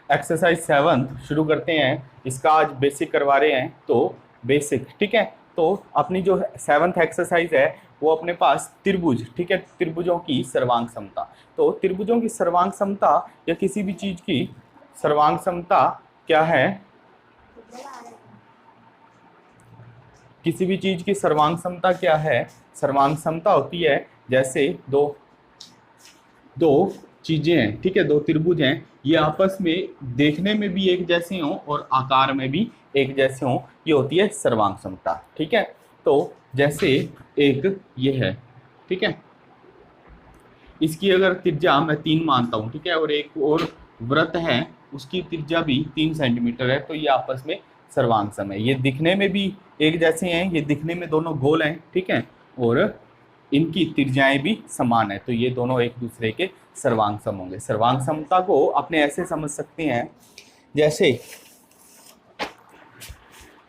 Exercise 7 शुरू करते हैं। इसका आज बेसिक करवा रहे हैं, तो बेसिक ठीक है। तो अपनी जो 7th एक्सरसाइज है वो अपने पास त्रिभुज, ठीक है, त्रिभुजों की सर्वांग समता। तो त्रिभुजों की सर्वांग समता या किसी भी चीज की सर्वांग समता क्या है? किसी भी चीज की सर्वांग समता क्या है? सर्वांग समता होती है जैसे दो दो चीजें हैं, ठीक है, दो त्रिभुज हैं, ये आपस में देखने में भी एक जैसे हों और आकार में भी एक जैसे हों, ये होती है सर्वांग समता, ठीक है। तो जैसे एक ये है, ठीक है, इसकी अगर त्रिज्या मैं 3 मानता हूं, ठीक है, और एक और वृत्त है उसकी त्रिज्या भी 3 सेंटीमीटर है, तो ये आपस में सर्वांग सम है। ये दिखने में भी एक जैसे हैं, ये दिखने में दोनों गोल हैं, ठीक है, और इनकी त्रिज्याएं भी समान है, तो ये दोनों एक दूसरे के सर्वांग सम होंगे। सर्वांग समता को अपने ऐसे समझ सकते हैं, जैसे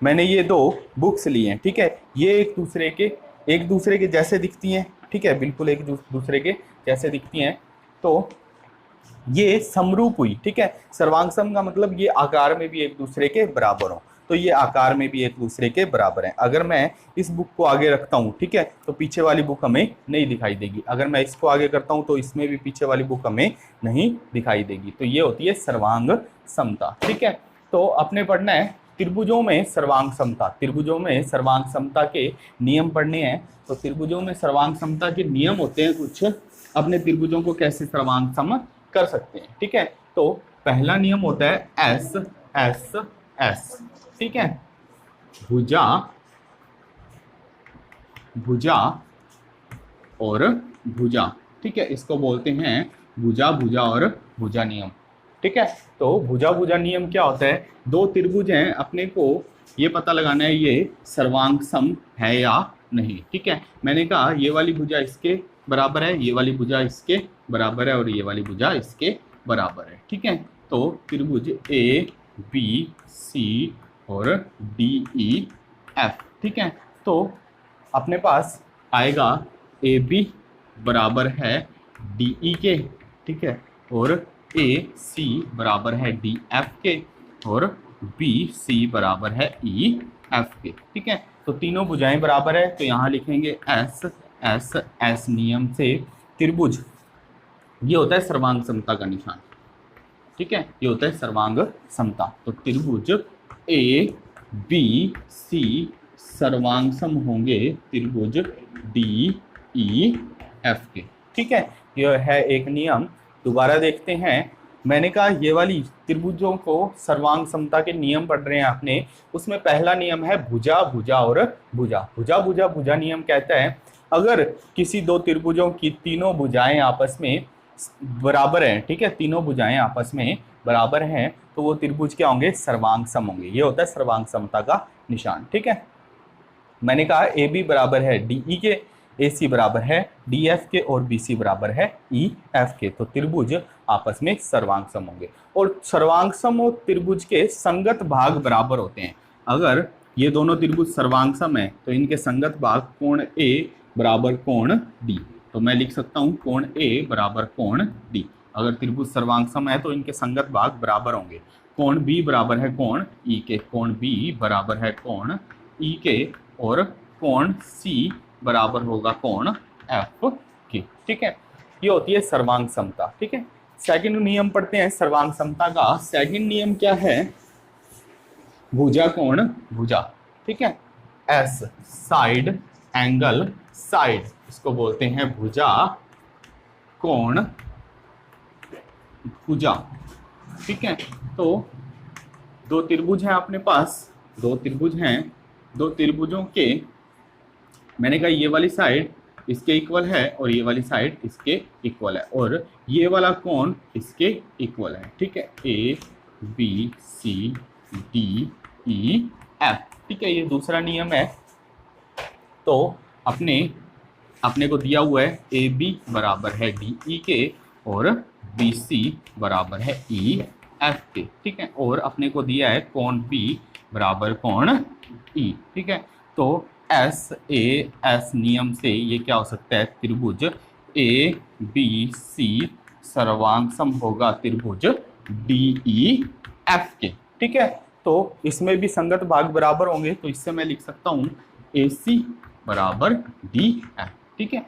मैंने ये दो बुक्स ली हैं, ठीक है, ये एक दूसरे के जैसे दिखती हैं, ठीक है, बिल्कुल एक दूसरे के जैसे दिखती हैं, तो ये समरूप हुई, ठीक है। सर्वांग सम का मतलब ये आकार में भी एक दूसरे के बराबर हो, तो ये आकार में भी एक दूसरे के बराबर हैं। अगर मैं इस बुक को आगे रखता हूँ, ठीक है, तो पीछे वाली बुक हमें नहीं दिखाई देगी। अगर मैं इसको आगे करता हूँ तो इसमें भी पीछे वाली बुक हमें नहीं दिखाई देगी, तो ये होती है सर्वांग समता, ठीक है। तो अपने पढ़ना है त्रिभुजों में सर्वांग समता। त्रिभुजों में सर्वांग समता के नियम पढ़ने हैं। तो त्रिभुजों में सर्वांग समता के नियम होते हैं कुछ, अपने त्रिभुजों को कैसे सर्वांग सम कर सकते हैं, ठीक है। तो पहला नियम होता है एस एस एस, ठीक है, भुजा भुजा और भुजा, ठीक है, इसको बोलते हैं भुजा भुजा और भुजा नियम, ठीक है। तो भुजा भुजा नियम क्या होता है? दो त्रिभुज हैं, अपने को ये पता लगाना है ये सर्वांग सम है या नहीं, ठीक है। मैंने कहा ये वाली भुजा इसके बराबर है, ये वाली भुजा इसके बराबर है और ये वाली भुजा इसके बराबर है, ठीक है। तो त्रिभुज ए बी सी और डी ई एफ, ठीक है। तो अपने पास आएगा ए बी बराबर है डी ई के, ठीक है, और ए सी बराबर है डी एफ के और बी सी बराबर है ई एफ के, ठीक है। तो तीनों भुजाएं बराबर है, तो यहाँ लिखेंगे एस एस एस नियम से त्रिभुज, ये होता है सर्वांग समता का निशान, ठीक है, ये होता है सर्वांग समता। तो त्रिभुज ए बी सी सर्वांग सम होंगे त्रिभुज डी ई एफ के, ठीक है। यह है एक नियम। दोबारा देखते हैं। मैंने कहा ये वाली त्रिभुजों को सर्वांग समता के नियम पढ़ रहे हैं आपने, उसमें पहला नियम है भुजा भुजा और भुजा। भुजा भुजा भुजा नियम कहता है अगर किसी दो त्रिभुजों की तीनों भुजाएं आपस में बराबर हैं, ठीक है, तीनों भुजाएं आपस में बराबर हैं, तो वो त्रिभुज क्या होंगे? सर्वांग सम होंगे। ये होता है सर्वांग समता का निशान, ठीक है। मैंने कहा ए बी बराबर है डी ई के, ए सी बराबर है डी एफ के और बी सी बराबर है ई एफ के, तो त्रिभुज आपस में सर्वांग सम होंगे। और सर्वांग सम और त्रिभुज के संगत भाग बराबर होते हैं। अगर ये दोनों त्रिभुज सर्वांग सम है तो इनके संगत भाग कोण ए बराबर कोण डी, तो मैं लिख सकता हूँ कोण ए बराबर कोण डी। अगर त्रिभुज सर्वांग सम है तो इनके संगत भाग बराबर होंगे। कोण बी बराबर है कोण ई के, कोण बी बराबर है कोण ई के, और कोण सी बराबर होगा कोण एफ के, ठीक है। ये होती है सर्वांग समता, ठीक है। सेकंड नियम पढ़ते हैं सर्वांग समता का। सेकंड नियम क्या है? भुजा कोण भुजा, ठीक है, एस साइड एंगल साइड, इसको बोलते हैं भुजा कोण भुजा, ठीक है। तो दो त्रिभुज हैं अपने पास, दो त्रिभुज हैं, दो त्रिभुजों के मैंने कहा ये वाली साइड इसके इक्वल है और ये वाली साइड इसके इक्वल है और ये वाला कोण इसके इक्वल है, ठीक है। A B C D E F, ठीक है, ये दूसरा नियम है। तो अपने को दिया हुआ है ए बी बराबर है डी ई के और बी सी बराबर है ई एफ के, ठीक है, और अपने को दिया है कोण बी बराबर कोण ई, ठीक है। तो एस ए एस नियम से ये क्या हो सकता है? त्रिभुज ए बी सी सर्वांग सम होगा त्रिभुज डी ई एफ के। ठीक है, तो इसमें भी संगत भाग बराबर होंगे, तो इससे मैं लिख सकता हूं ए सी बराबर डी एफ। ठीक है,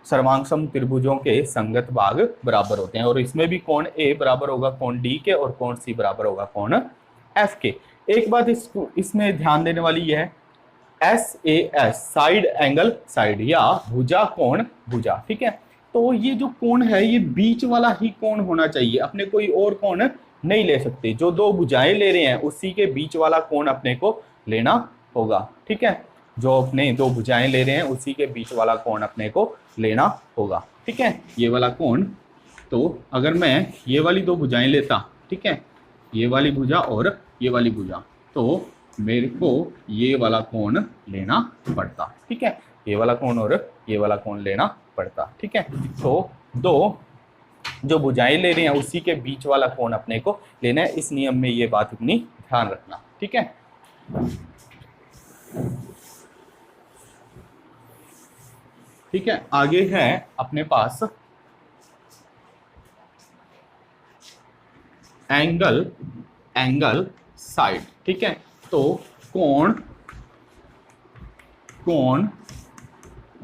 सर्वांग त्रिभुजों के संगत भाग बराबर होते हैं, और इसमें भी कोण ए बराबर होगा कोण डी के, और कोण सी बराबर होगा कोण एफ के। एक बात इसमें ध्यान देने वाली है, S A S side angle side, या भुजा कोण भुजा। ठीक है, तो ये जो कोण है ये बीच वाला ही कोण होना चाहिए, अपने कोई और कोण नहीं ले सकते। जो दो भुजाएं ले रहे हैं उसी के बीच वाला कोण अपने को लेना होगा। ठीक है, जो अपने दो भुजाएं ले रहे हैं उसी के बीच वाला कोण अपने को लेना होगा। ठीक है, ये वाला कोण, तो अगर मैं ये वाली दो भुजाएं लेता, ठीक है, ये वाली भुजा और ये वाली भुजा, तो मेरे को ये वाला कोण लेना पड़ता। ठीक है, ये वाला कोण और ये वाला कोण लेना पड़ता। ठीक है, तो दो जो भुजाएं ले रहे हैं उसी के बीच वाला कोण अपने को लेना है। इस नियम में ये बात अपनी ध्यान रखना। ठीक है, ठीक है, आगे है अपने पास एंगल साइड। ठीक है, तो कोण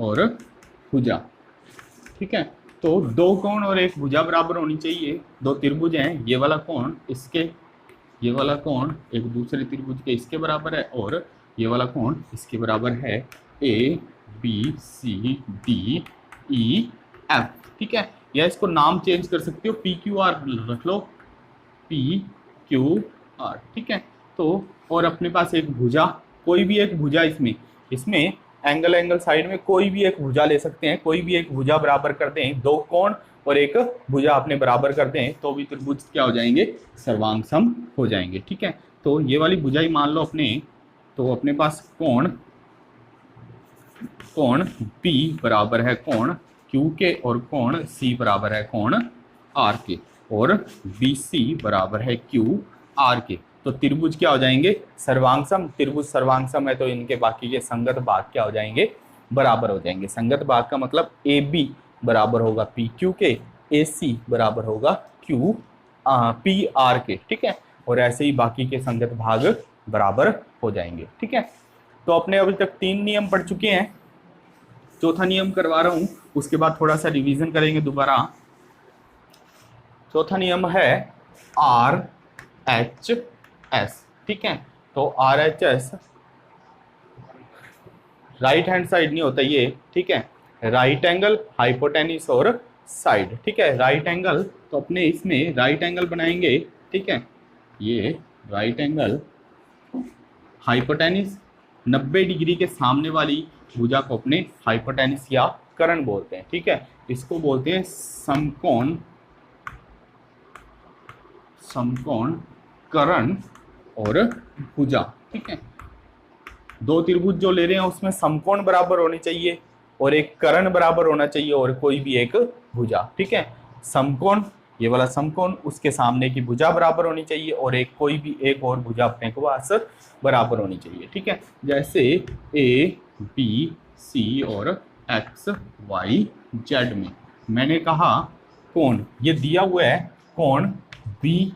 और भुजा। ठीक है, तो दो कोण और एक भुजा बराबर होनी चाहिए। दो त्रिभुज हैं, ये वाला कोण इसके, ये वाला कोण एक दूसरे त्रिभुज के इसके बराबर है, और ये वाला कोण इसके बराबर है A B C D E F. ठीक है, या इसको नाम चेंज कर सकते हो, पी क्यू आर रख लो, पी क्यू आर। ठीक है, तो और अपने पास एक भुजा, कोई भी एक भुजा, इसमें एंगल साइड में कोई भी एक भुजा ले सकते हैं, कोई भी एक भुजा बराबर कर दें, दो कोण और एक भुजा अपने बराबर कर दें, तो भी त्रिभुज क्या हो जाएंगे, सर्वांग सम हो जाएंगे। ठीक है, तो ये वाली भुजा ही मान लो अपने, तो अपने पास कोण P बराबर है कोण Q के, और कोण C बराबर है कोण R के, और BC बराबर है QR के। तो त्रिभुज क्या हो जाएंगे, सर्वांगसम। त्रिभुज सर्वांगसम है तो इनके बाकी के संगत भाग क्या हो जाएंगे, बराबर हो जाएंगे। संगत भाग का मतलब AB बराबर होगा PQ के, AC बराबर होगा PR के। ठीक है, और ऐसे ही बाकी के संगत भाग बराबर हो जाएंगे। ठीक है, तो अपने अभी तक 3 नियम पढ़ चुके हैं, चौथा नियम करवा रहा हूं, उसके बाद थोड़ा सा रिवीजन करेंगे दोबारा। चौथा नियम है RHS। ठीक है, तो RHS राइट हैंड साइड नहीं होता ये। ठीक है, राइट एंगल, हाइपोटेनिस और साइड। ठीक है, राइट एंगल, तो अपने इसमें राइट एंगल बनाएंगे। ठीक है, ये राइट एंगल, हाइपोटेनिस 90 डिग्री के सामने वाली भुजा को अपने हाइपोटेनिस या कर्ण बोलते हैं। ठीक है, इसको बोलते हैं समकोण कर्ण और भुजा। ठीक है, दो त्रिभुज जो ले रहे हैं उसमें समकोण बराबर होने चाहिए, और एक कर्ण बराबर होना चाहिए, और कोई भी एक भुजा। ठीक है, समकोण, ये वाला समकोण, उसके सामने की भुजा बराबर होनी चाहिए, और एक कोई भी एक और भुजा अपने को पास बराबर होनी चाहिए। ठीक है, जैसे ए बी सी और एक्स वाई जेड में मैंने कहा कोण, ये दिया हुआ है कोण बी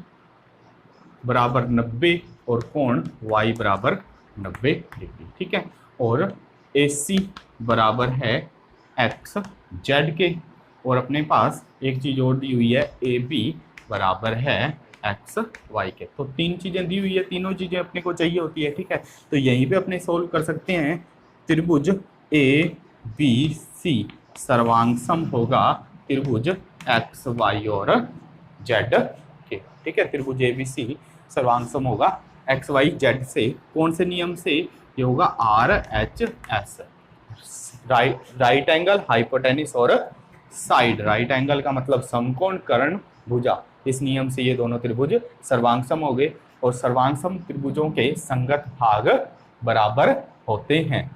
बराबर 90 और कोण वाई बराबर 90 डिग्री। ठीक है, और ए सी बराबर है एक्स जेड के, और अपने पास एक चीज और दी हुई है ए बी बराबर है एक्स वाई के। तो 3 चीजें दी हुई है, तीनों चीजें अपने को चाहिए होती है। ठीक है, तो यहीं पे अपने सोल्व कर सकते हैं। त्रिभुज ए बी सी सर्वांगसम होगा त्रिभुज एक्स वाई और जेड के। ठीक है, त्रिभुज ए बी सी सर्वांगसम होगा एक्स वाई जेड से। कौन से नियम से, ये होगा RHS, राइट एंगल, हाइपोटेनिस और साइड। राइट एंगल का मतलब समकोण, कर्ण, भुजा। इस नियम से ये दोनों त्रिभुज सर्वांगसम हो गए, और सर्वांगसम त्रिभुजों के संगत भाग बराबर होते हैं।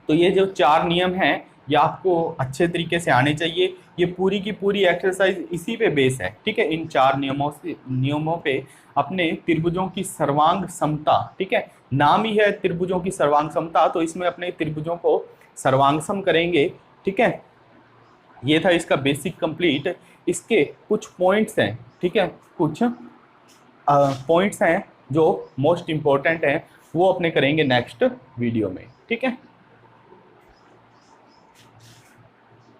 तो ये जो 4 नियम हैं ये आपको अच्छे तरीके से आने चाहिए। ये पूरी की पूरी एक्सरसाइज इसी पे बेस है। ठीक है, इन 4 नियमों पे अपने त्रिभुजों की सर्वांग समता। ठीक है, नाम ही है त्रिभुजों की सर्वांग समता, तो इसमें अपने त्रिभुजों को सर्वांगसम करेंगे। ठीक है, ये था इसका बेसिक कंप्लीट। इसके कुछ पॉइंट्स हैं, ठीक है, कुछ पॉइंट्स हैं जो मोस्ट इम्पोर्टेंट हैं, वो अपने करेंगे नेक्स्ट वीडियो में, ठीक है।